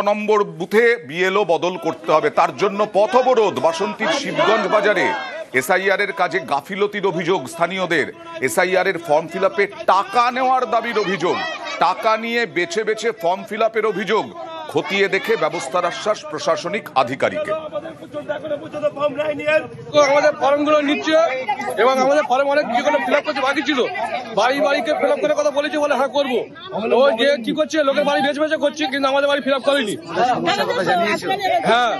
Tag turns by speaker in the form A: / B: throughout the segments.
A: নম্বর বুথে বিএলও বদল করতে হবে। তার জন্য পথ অবরোধ বাসন্তীর শিবগঞ্জ বাজারে। এসআইআর এর কাজে গাফিলতির অভিযোগ স্থানীয়দের। এসআইআর এর ফর্ম ফিল আপে টাকা নেওয়ার দাবির অভিযোগ। টাকা নিয়ে বেছে বেছে ফর্ম ফিল আপের অভিযোগ। খতিয়ে দেখে ব্যবস্থার আশ্বাস প্রশাসনিক আধিকারিকের।
B: আমাদের ফর্মগুলো নিচ্ছে এবং আমাদের ফর্ম অনেক যেগুলো ফিল আপ করতে বাকি ছিল, বাড়ি বাড়িকে ফিল আপ করে কথা বলেছে, বলে হ্যাঁ করবো। ও যে কি করছে, লোকের বাড়ি বেছে বেছে করছে, কিন্তু আমাদের বাড়ি ফিল আপ করেনি। হ্যাঁ,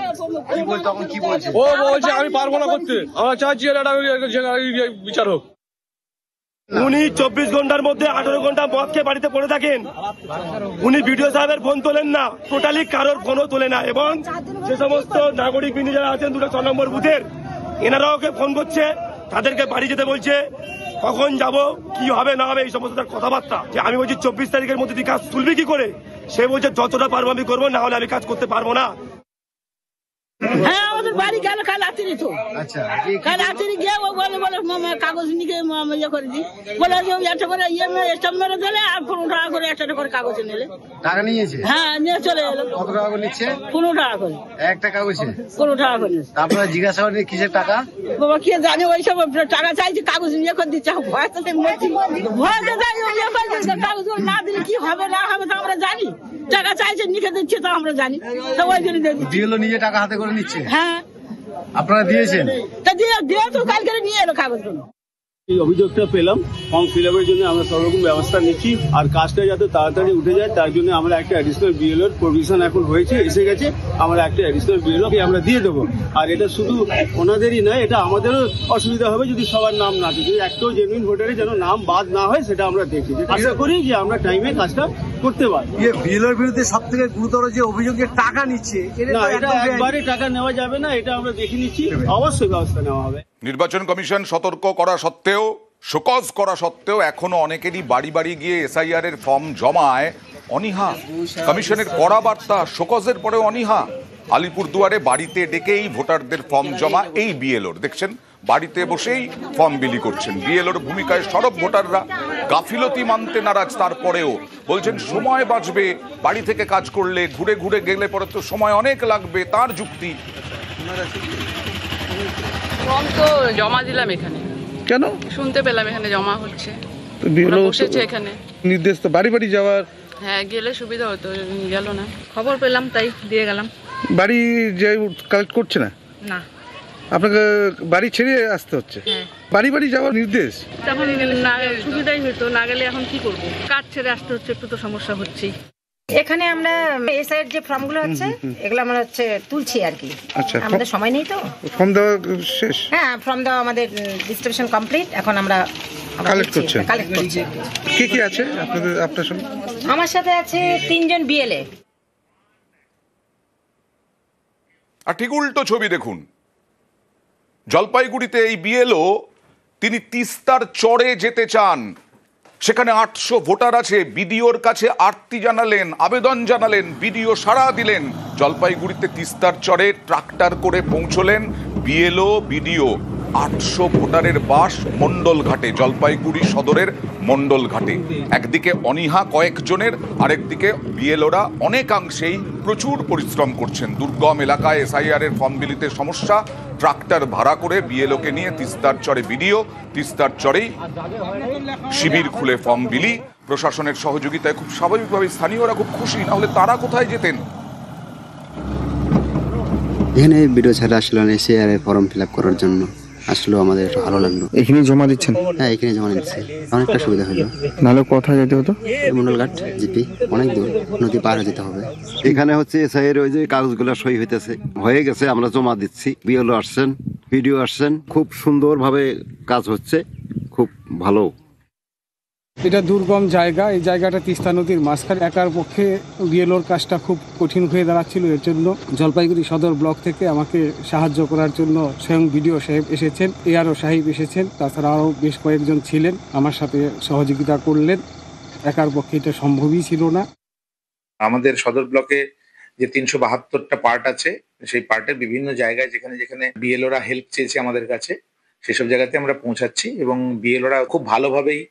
B: ও বলছে আমি পারবো না করতে। আমরা চাচ্ছি বিচার হোক।
C: উনি 24 ঘন্টার মধ্যে 18 ঘন্টা মদ খেয়ে বাড়িতে পড়ে থাকেন। উনি বিডিও সাহেবের ফোন তোলেন না, টোটালি কারোর ফোনও তোলে না। এবং যে সমস্ত নাগরিক বিন্দু যারা আছেন 2 নম্বর বুথের, এনারাও ওকে ফোন করছে, তাদেরকে বাড়ি যেতে বলছে, কখন যাব, কি হবে না হবে, এই সমস্ত কথাবার্তা। যে আমি বলছি 24 তারিখের মধ্যে তুই কাজ তুলবি কি করে, সে বলছে যতটা পারবো আমি করবো, না হলে আমি কাজ করতে পারবো না।
D: হ্যাঁ, আমাদের বাড়ি গেল কাল রাত্রি তো। আচ্ছা, কাল রাত্রি গিয়ে ও বলে কাগজ নিয়ে ইয়ে করে দিই, বলে একটা করে স্টাম্প মেরে দিলে আর 15 টাকা করে একটা করে কাগজ নিলে। টাকা নিয়েছে? হ্যাঁ, নিয়ে চলে এলো। কত টাকা করে নিচ্ছে? 15 টাকা করে একটা কাগজে। 15 টাকা করে। আপনারা জিজ্ঞাসা করেন কিসের টাকা? বাবা কে জানে, ওই সব টাকা চাইছে, কাগজ নিয়ে করে দিচ্ছে। ভয়তে ভয়তে যাই, কাগজ না দিলে কি হবে না হবে তো আমরা জানি। টাকা চাইছে লিখে দিচ্ছে তো আমরা জানি, তো ওই জন্য দিয়েছিল। নিজে টাকা হাতে করে নিচ্ছে। হ্যাঁ, আপনারা দিয়েছেন? তা দিয়ে তো কালকে নিয়ে এলো কাগজগুলো।
E: এই অভিযোগটা পেলাম, ফর্ম ফিল আপের জন্য আমরা সব রকম ব্যবস্থা নিচ্ছি, আর কাজটা যাতে তাড়াতাড়ি উঠে যায় তার জন্য আমরা একটা অ্যাডিশনাল বিএলওর প্রভিশন এখন হয়েছে, এসে গেছে। আমরা একটা অ্যাডিশনাল বিএলওকে আমরা দিয়ে দেবো। আর এটা শুধু ওনাদেরই নয়, এটা আমাদেরও অসুবিধা হবে যদি সবার নাম না থাকে, যদি একটাও জেনুইন ভোটারের যেন নাম বাদ না হয়, সেটা আমরা দেখি। আশা করি যে আমরা টাইমে কাজটা করতে পারি।
F: বিএলওর বিরুদ্ধে সব থেকে গুরুতর যে অভিযোগ, যে টাকা নিচ্ছে,
E: না, এটা একবারে টাকা নেওয়া যাবে না, এটা আমরা দেখে নিচ্ছি, অবশ্যই ব্যবস্থা নেওয়া হবে।
A: নির্বাচন কমিশন সতর্ক করা সত্ত্বেও, শোকজ করা সত্ত্বেও এখনো অনেকেরই বাড়ি বাড়ি গিয়ে এসআইআর এর ফর্ম জমায় অনীহা। কমিশনের কড়া বার্তা, শোকজের পরে অনীহা। আলিপুরদুয়ারে বাড়িতে ডেকেই ভোটারদের ফর্ম জমা এই বিএলওর। দেখছেন, বাড়িতে বসেই ফর্ম বিলি করছেন। বিএলওর ভূমিকায় সরব ভোটাররা। গাফিলতি মানতে নারাজ, তারপরেও বলছেন সময় বাঁচবে, বাড়ি থেকে কাজ করলে, ঘুরে ঘুরে গেলে পরে তো সময় অনেক লাগবে, তার যুক্তি।
G: ফর্ম তো জমা দিলাম এখানে।
H: কেন?
G: শুনতে পেলাম এখানে জমা হচ্ছে, বসেছে এখানে।
H: নির্দেশ তো বাড়ি বাড়ি যাওয়ার।
G: হ্যাঁ, গেলে সুবিধা হতো, গেল না। খবর পেলাম তাই দিয়ে গেলাম।
H: বাড়ি যে কালেক্ট করছে না?
G: না,
H: আপনাকে বাড়ি ছেড়ে আসতে হচ্ছে। বাড়ি বাড়ি যাওয়ার নির্দেশ।
G: তখন না সুবিধাই হতো, না গেলে এখন কি করবো, কাজ ছেড়ে আসতে হচ্ছে, একটু তো সমস্যা হচ্ছেই।
I: এখানে আমরা এসআইআর যে ফর্মগুলো হচ্ছে, এগুলো আমরা তুলছি আর কি।
H: আচ্ছা,
I: আমাদের সময় নেই তো।
H: ফর্ম দেওয়া শেষ?
I: হ্যাঁ, ফর্ম দেওয়া আমাদের ডিস্ট্রিবিউশন কমপ্লিট। এখন আমরা
H: কালেক্ট করছি। কি কি আছে আপনার সঙ্গে?
I: আমার সাথে আছে 3 জন বিএলএ।
A: আর ঠিক উল্টো ছবি দেখুন, জলপাইগুড়িতে এই বিএলও, তিনি তিস্তার চরে যেতে চান। সেখানে 800 ভোটার আছে। বিডিওর কাছে আর্তি জানালেন, আবেদন জানালেন, বিডিও সাড়া দিলেন। জলপাইগুড়িতে তিস্তার চরে ট্রাক্টর করে পৌঁছলেন বিএলও, বিডিও। 800 ভোটারের বাস মণ্ডল ঘাটে, জলপাইগুড়ি সদরের মণ্ডল ঘাটে। একদিকে অনীহা কয়েকজনের, আরেকদিকে বিএলওরা অনেকাংশেই প্রচুর পরিশ্রম করছেন। দুর্গম এলাকায় এসআইআর এর ফর্ম বিলিতে সমস্যা। ট্রাক্টর ভাড়া করে বিএলওকে নিয়ে তিস্তার চরে বিডিও, তিস্তার চরেই শিবির খুলে ফর্ম বিলি। প্রশাসনের সহযোগিতায় খুব স্বাভাবিকভাবে স্থানীয়রা খুব খুশি, না হলে তারা কোথায় যেতেন?
J: এখানে ভিডিও ছাড়া আসলে এসআইআর এর ফর্ম ফিল আপ করার জন্য আসলে আমাদের ভালো লাগলো।
H: এখানে জমা দিচ্ছেন?
J: হ্যাঁ, এখানে জমা দিচ্ছি। অনেকটা সুবিধা হলো।
H: নাহলে কোথায় যেতে হতো?
J: মন্ডলঘাট জিপি, অনেক দূর, নদী পার হয়ে যেতে হবে।
K: এখানে হচ্ছে এসআইআর ওই যে কাগজগুলো সই হয়ে গেছে, আমরা জমা দিচ্ছি। বিএলও আসছেন, ভিডিও আসছেন, খুব সুন্দরভাবে কাজ হচ্ছে, খুব ভালো।
L: এটা দুর্গম জায়গা, এই জায়গাটা তিস্তা নদীর মাঝখানে। একার পক্ষে বিএলওর কাজটা খুব কঠিন হয়ে দাঁড়াচ্ছিল। এর জন্য জলপাইগুড়ি সদর ব্লক থেকে আমাকে সাহায্য করার জন্য স্বয়ং বিডিও সাহেব এসেছেন, এআরও সাহেব এসেছেন, তাছাড়া আরও বেশ কয়েকজন ছিলেন, আমার সাথে সহযোগিতা করলেন। একার পক্ষে এটা সম্ভবই ছিল না।
M: আমাদের সদর ব্লকে যে 372টা পার্ট আছে, সেই পার্টের বিভিন্ন জায়গায় যেখানে যেখানে বিএলওরা হেল্প চেয়েছে আমাদের কাছে, সেসব জায়গাতে আমরা পৌঁছাচ্ছি এবং বিএলওরা খুব ভালোভাবেই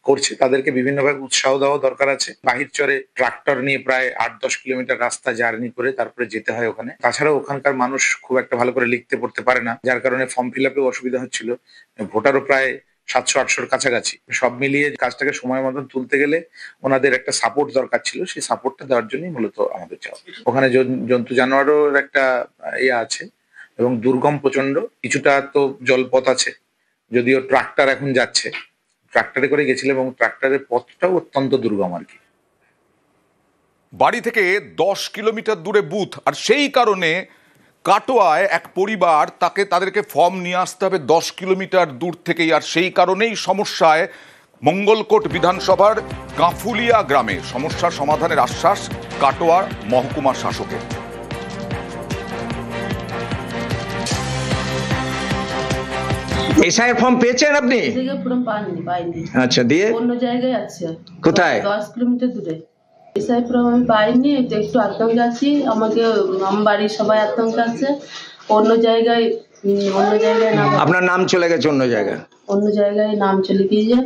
M: করছে তাদেরকে বিভিন্নভাবে উৎসাহ দেওয়া দরকার আছে। বাহিরচরে ট্রাক্টর নিয়ে প্রায় 8-10 কিলোমিটার রাস্তা জার্নি করে তারপরে যেতে হয় ওখানে। তাছাড়াও ওখানকার মানুষ খুব একটা ভালো করে লিখতে পড়তে পারে না, যার কারণে ফর্ম ফিল আপেও অসুবিধা হচ্ছিল। ভোটারও প্রায় 700-800-র কাছাকাছি। সব মিলিয়ে কাজটাকে সময় মতন তুলতে গেলে ওনাদের একটা সাপোর্ট দরকার ছিল, সেই সাপোর্টটা দেওয়ার জন্যই মূলত আমাদের চাওয়া। ওখানে জন্তু জানোয়ারও একটা ইয়ে আছে এবং দুর্গম প্রচন্ড, কিছুটা তো জলপথ আছে, যদিও ট্রাক্টর এখন যাচ্ছে, ট্রাক্টরে করে গেছিলাম এবং ট্রাক্টরের পথটাও অত্যন্ত দুর্গম আর কি।
A: বাড়ি থেকে 10 কিলোমিটার দূরে বুথ, আর সেই কারণে কাটোয়ায় এক পরিবার তাদেরকে ফর্ম নিয়ে আসতে হবে 10 কিলোমিটার দূর থেকেই, আর সেই কারণেই সমস্যায় মঙ্গলকোট বিধানসভার কাঁফুলিয়া গ্রামে। সমস্যার সমাধানের আশ্বাস কাটোয়ার মহকুমা শাসকের।
N: এসআইয়ের ফর্ম পেয়েছেন আপনি?
O: ফর্ম পাইনি।
N: আচ্ছা, দিয়ে
O: অন্য জায়গায় আছে।
N: কোথায়?
O: 10 কিলোমিটার দূরে। এসআই ফর্ম আমি পাইনি, একটু আতঙ্কে আছি। আমার বাড়ির সবাই আতঙ্কে আছে। অন্য জায়গায়
N: আপনার নাম চলে গেছে অন্য জায়গায়
O: নাম চলে গিয়েছে।